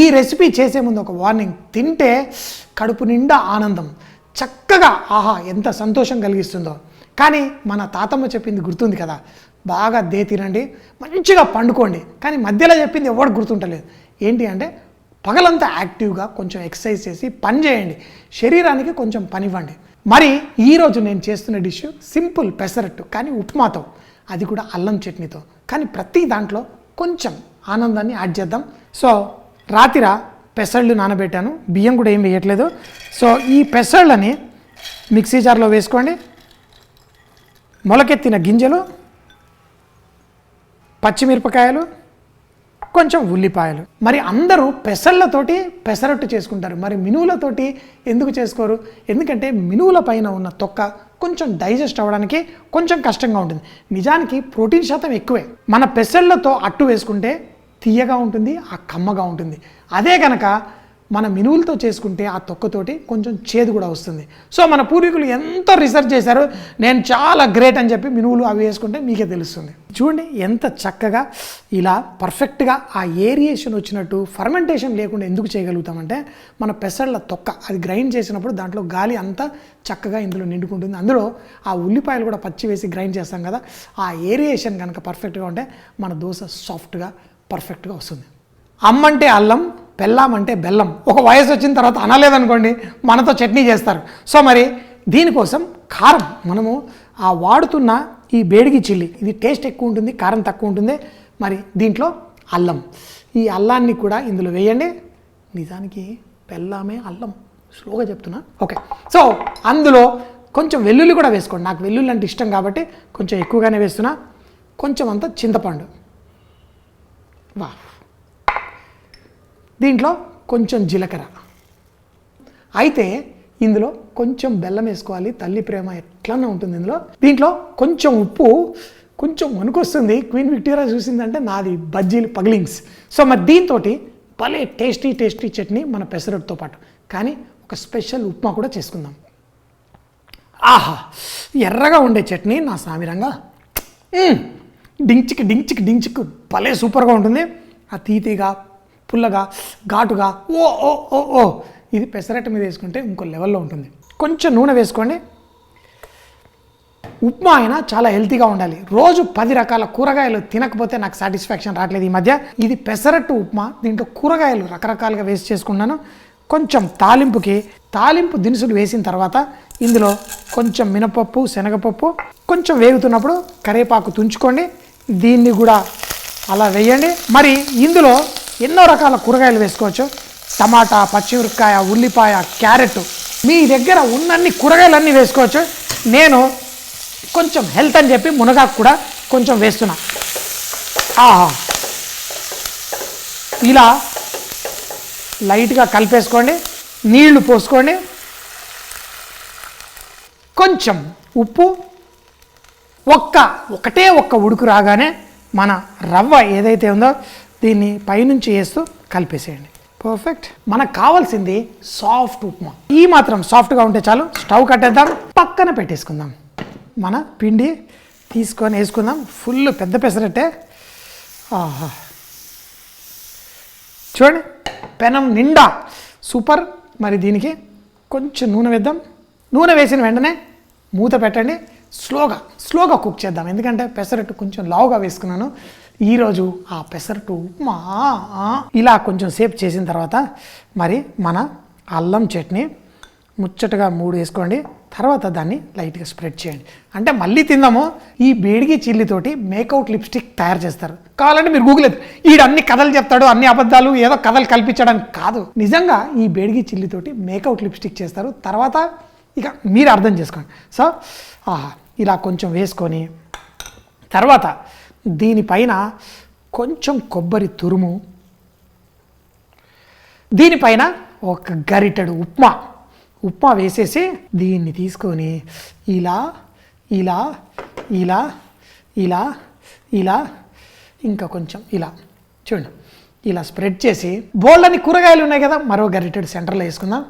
ఈ రెసిపీ చేసే ముందు ఒక వార్నింగ్, తింటే కడుపు నిండా ఆనందం, చక్కగా ఆహా ఎంత సంతోషం కలిగిస్తుందో. కానీ మన తాతమ్మ చెప్పింది గుర్తుంది కదా, బాగా తినండి, మంచిగా పండుకోండి. కానీ మధ్యలో చెప్పింది ఎవరు గుర్తుంటలేదు. ఏంటి అంటే పగలంతా యాక్టివ్గా కొంచెం ఎక్సర్సైజ్ చేసి పని చేయండి, శరీరానికి కొంచెం పనివ్వండి. మరి ఈరోజు నేను చేస్తున్న డిష్ సింపుల్ పెసరట్టు, కానీ ఉప్మాతో, అది కూడా అల్లం చట్నీతో. కానీ ప్రతి దాంట్లో కొంచెం ఆనందాన్ని యాడ్ చేద్దాం. సో రాత్రి పెసళ్ళు నానబెట్టాను, బియ్యం కూడా ఏం వేయట్లేదు. సో ఈ పెసళ్ళని మిక్సీ జార్లో వేసుకోండి. మొలకెత్తిన గింజలు, పచ్చిమిరపకాయలు, కొంచెం ఉల్లిపాయలు. మరి అందరూ పెసళ్ళతోటి పెసరట్టు చేసుకుంటారు, మరి మినువులతోటి ఎందుకు చేసుకోరు? ఎందుకంటే మినువుల పైన ఉన్న తొక్క కొంచెం డైజెస్ట్ అవ్వడానికి కొంచెం కష్టంగా ఉంటుంది. నిజానికి ప్రోటీన్ శాతం ఎక్కువే. మన పెసళ్ళతో అట్టు వేసుకుంటే తీయగా ఉంటుంది, ఆ కమ్మగా ఉంటుంది. అదే కనుక మన మినువులతో చేసుకుంటే ఆ తొక్కతోటి కొంచెం చేదు కూడా వస్తుంది. సో మన పూర్వీకులు ఎంతో రీసెర్చ్ చేశారు, నేను చాలా గ్రేట్ అని చెప్పి మినువులు అవి వేసుకుంటే మీకే తెలుస్తుంది. చూడండి ఎంత చక్కగా ఇలా పర్ఫెక్ట్గా ఆ ఏరియేషన్ వచ్చినట్టు, ఫర్మెంటేషన్ లేకుండా ఎందుకు చేయగలుగుతామంటే మన పెసళ్ళ తొక్క అది గ్రైండ్ చేసినప్పుడు దాంట్లో గాలి అంతా చక్కగా ఇందులో నిండుకుంటుంది. అందులో ఆ ఉల్లిపాయలు కూడా పచ్చి వేసి గ్రైండ్ చేస్తాం కదా, ఆ ఏరియేషన్ కనుక పర్ఫెక్ట్గా ఉంటే మన దోశ సాఫ్ట్గా పర్ఫెక్ట్గా వస్తుంది. అమ్మంటే అల్లం, బెల్లం అంటే బెల్లం. ఒక వయసు వచ్చిన తర్వాత అనలేదనుకోండి మనతో చట్నీ చేస్తారు. సో మరి దీనికోసం కారం, మనము ఆ వాడుతున్న ఈ బేడిగి చిల్లి, ఇది టేస్ట్ ఎక్కువ ఉంటుంది, కారం తక్కువ ఉంటుంది. మరి దీంట్లో అల్లం, ఈ అల్లాన్ని కూడా ఇందులో వేయండి. నిజానికి బెల్లమే అల్లం, స్లోగా చెప్తున్నా. ఓకే, సో అందులో కొంచెం వెల్లుల్లి కూడా వేసుకోండి. నాకు వెల్లుల్లి అంటే ఇష్టం కాబట్టి కొంచెం ఎక్కువగానే వేస్తున్నా. కొంచెం అంత చింతపండు, వా, దీంట్లో కొంచెం జీలకర్ర. అయితే ఇందులో కొంచెం బెల్లం వేసుకోవాలి, తల్లి ప్రేమ ఎట్లన్నా ఉంటుంది ఇందులో. దీంట్లో కొంచెం ఉప్పు, కొంచెం వణుకొస్తుంది. క్వీన్ విక్టోరియా చూసిందంటే నాది బజ్జీలు పగిలింగ్స్. సో మరి దీంతో భలే టేస్టీ టేస్టీ చట్నీ మన పెసరట్టుతో పాటు. కానీ ఒక స్పెషల్ ఉప్మా కూడా చేసుకుందాం. ఆహా, ఎర్రగా ఉండే చట్నీ నా సామిరంగా డించిక్ డించిక్ డించిక్ భలే సూపర్గా ఉంటుంది. ఆ తీతిగా, పుల్లగా, ఘాటుగా, ఓ ఓ ఓ ఓ ఇది పెసరట్టు మీద వేసుకుంటే ఇంకో లెవెల్లో ఉంటుంది. కొంచెం నూనె వేసుకోండి. ఉప్మా అయినా చాలా హెల్తీగా ఉండాలి. రోజు 10 రకాల కూరగాయలు తినకపోతే నాకు సాటిస్ఫాక్షన్ రావట్లేదు ఈ మధ్య. ఇది పెసరట్టు ఉప్మా, దీంట్లో కూరగాయలు రకరకాలుగా వేసి చేసుకున్నాను. కొంచెం తాలింపు దినుసులు వేసిన తర్వాత ఇందులో కొంచెం మినపప్పు, శనగపప్పు కొంచెం వేగుతున్నప్పుడు కరివేపాకు తుంచుకోండి, దీన్ని కూడా అలా వేయండి. మరి ఇందులో ఎన్నో రకాల కూరగాయలు వేసుకోవచ్చు, టమాటా, పచ్చిమిరపకాయ, ఉల్లిపాయ, క్యారెట్, మీ దగ్గర ఉన్నన్ని కూరగాయలన్నీ వేసుకోవచ్చు. నేను కొంచెం హెల్త్ అని చెప్పి మునగాకు కూడా కొంచెం వేస్తున్నా. ఆహా, ఇలా లైట్గా కలిపేసుకోండి, నీళ్లు పోసుకోండి, కొంచెం ఉప్పు, ఒకటే ఒక్క ఉడుకు రాగానే మన రవ్వ ఏదైతే ఉందో దీన్ని పైనుంచి వేస్తూ కలిపేసేయండి. పర్ఫెక్ట్. మనకు కావాల్సింది సాఫ్ట్ ఉప్మా. ఈ మాత్రం సాఫ్ట్గా ఉంటే చాలు. స్టవ్ కట్టేద్దాం, పక్కన పెట్టేసుకుందాం. మన పిండి తీసుకొని వేసుకుందాం. ఫుల్ పెద్ద పెసరట్టే. ఆహా, చూడండి పెనం నిండా సూపర్. మరి దీనికి కొంచెం నూనె వేద్దాం. నూనె వేసిన వెంటనే మూత పెట్టండి. స్లోగా కుక్ చేద్దాం, ఎందుకంటే పెసరట్టు కొంచెం లావుగా వేసుకున్నాను ఈరోజు. ఆ పెసరట్టు ఉప్మా ఇలా కొంచెం సేపు చేసిన తర్వాత మరి మన అల్లం చట్నీ ముచ్చటగా 3 వేసుకోండి. తర్వాత దాన్ని లైట్గా స్ప్రెడ్ చేయండి. అంటే మళ్ళీ తిందాము. ఈ బేడిగి చిల్లితోటి మేకౌట్ లిప్స్టిక్ తయారు చేస్తారు. కావాలంటే మీరు గూగుల్ ఈడు అన్ని కథలు చెప్తాడు, అన్ని అబద్ధాలు, ఏదో కథలు కల్పించడానికి కాదు. నిజంగా ఈ బేడిగి చిల్లితోటి మేకౌట్ లిప్స్టిక్ చేస్తారు. తర్వాత ఇక మీరు అర్థం చేసుకోండి. సో ఇలా కొంచెం వేసుకొని తర్వాత దీనిపైన కొంచెం కొబ్బరి తురుము, దీనిపైన ఒక గరిటెడు ఉప్మా వేసేసి దీన్ని తీసుకొని ఇలా ఇలా ఇలా ఇలా ఇలా ఇంకా కొంచెం ఇలా చూడండి, ఇలా స్ప్రెడ్ చేసి బోల్డని కూరగాయలు ఉన్నాయి కదా, మరో గరిటెడు సెంటర్లో వేసుకుందాం.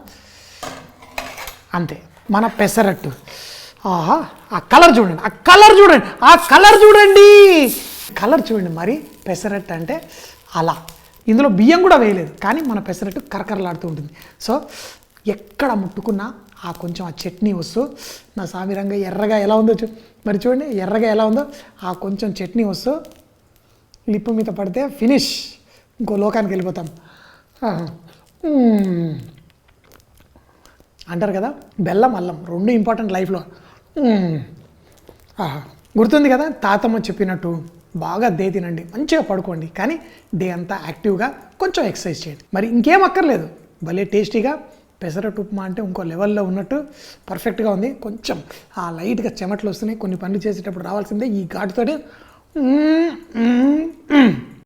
అంతే మన పెసరట్టు. ఆహా, ఆ కలర్ చూడండి, కలర్ చూడండి మరి పెసరట్టు అంటే అలా ఇందులో బియ్యం కూడా వేయలేదు, కానీ మన పెసరట్టు కరకరలాడుతూ ఉంటుంది. సో ఎక్కడ ముట్టుకున్నా ఆ కొంచెం ఆ చట్నీ వస్తూ నా సామిరంగా ఎర్రగా ఎలా ఉందో మరి చూడండి, ఎర్రగా ఎలా ఉందో ఆ కొంచెం చట్నీ వస్తూ లిప్పు మీద పడితే ఫినిష్, ఇంకో లోకానికి వెళ్ళిపోతాం. అంటారు కదా బెల్లం అల్లం రెండు ఇంపార్టెంట్ లైఫ్లో. గుర్తుంది కదా తాతమ్మ చెప్పినట్టు, బాగా డే తినండి, మంచిగా పడుకోండి, కానీ డే అంతా యాక్టివ్గా కొంచెం ఎక్సర్సైజ్ చేయండి. మరి ఇంకేం అక్కర్లేదు, భలే టేస్టీగా పెసరట్టు ఉప్మా అంటే ఇంకో లెవెల్లో ఉన్నట్టు పర్ఫెక్ట్గా ఉంది. కొంచెం ఆ లైట్గా చెమటలు వస్తున్నాయి, కొన్ని పనులు చేసేటప్పుడు రావాల్సిందే ఈ ఘాటుతోటి.